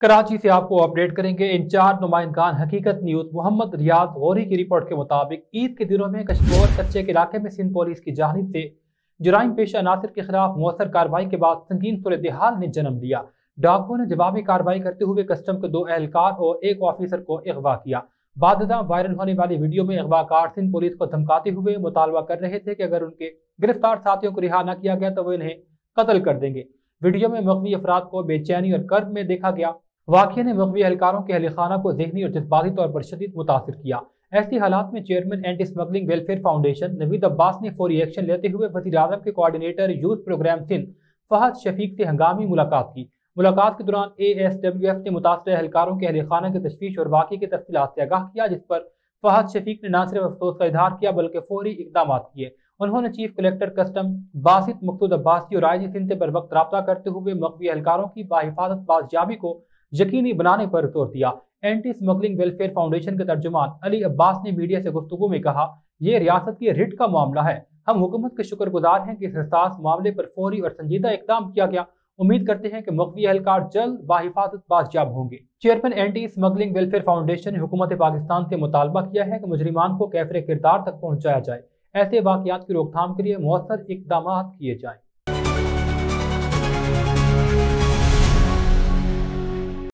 कराची से आपको अपडेट करेंगे। इंचार्ज नुमाइंदगान हकीकत न्यूज मोहम्मद रियाज गौरी की रिपोर्ट के मुताबिक ईद के दिनों में कश्मीर कच्चे के इलाके में सिंध पुलिस की जानिब से जराइम पेशा अनासर के खिलाफ मौसर कार्रवाई के बाद संगीन सूरत हाल ने जन्म लिया। डाकुओं ने जवाबी कार्रवाई करते हुए कस्टम के 2 एहलकार और 1 ऑफिसर को अगवा किया। बाददा वायरल होने वाली वीडियो में अगवाकार सिंध पुलिस को धमकाते हुए मुतालबा कर रहे थे कि अगर उनके गिरफ्तार साथियों को रिहा न किया गया तो वो इन्हें कत्ल कर देंगे। वीडियो में मगवी अफराद को बेचैनी और कर्ब में देखा गया। वाक़ये ने मगवी एहलकारों के अहल खाना को ज़हनी और जज्बाती तौर पर शदीद मुतासिर किया। ऐसी हालात में chairman anti smuggling welfare foundation Naveed Abbas ने फौरी एक्शन लेते हुए वज़ीर आज़म के coordinator youth programme Sindh Fahad Shafiq से हंगामी मुलाकात की। मुलाकात के दौरान ASWF ने मुतासर एहलकारों के अहल खाना की तशवीश और वाक़ये की तफसीलात से आगाह किया, जिस पर फहद शफीक ने न सिर्फ अफसोस का इजहार किया बल्कि फौरी इकदाम किए। उन्होंने चीफ कलेक्टर कस्टम बासित मकसूद अब्बासी और IG सिंध से बर वक्त रब्ता करते हुए मगवी एहलकारों की बाहिफाजत बाजियाबी को यकीनी बनाने पर जोर दिया। एंटी स्मगलिंग वेलफेयर फाउंडेशन के तर्जुमान अली अब्बास ने मीडिया से गुफ्तगू में कहा, यह रियासत की रिट का मामला है। हम हुकूमत के शुक्रगुजार हैं कि इस हसास मामले पर फौरी और संजीदा इकदाम किया गया। उम्मीद करते हैं कि मगवी एहलकार जल्द बाहिफाजत बाजियाब होंगे। Chairman anti smuggling welfare foundation ने हुकूमत पाकिस्तान से मुतालबा किया है कि मुजरिमान को कैफरे किरदार तक पहुंचाया जाए। ऐसे वाक़यात की रोकथाम के लिए मौसर इकदाम किए जाएं।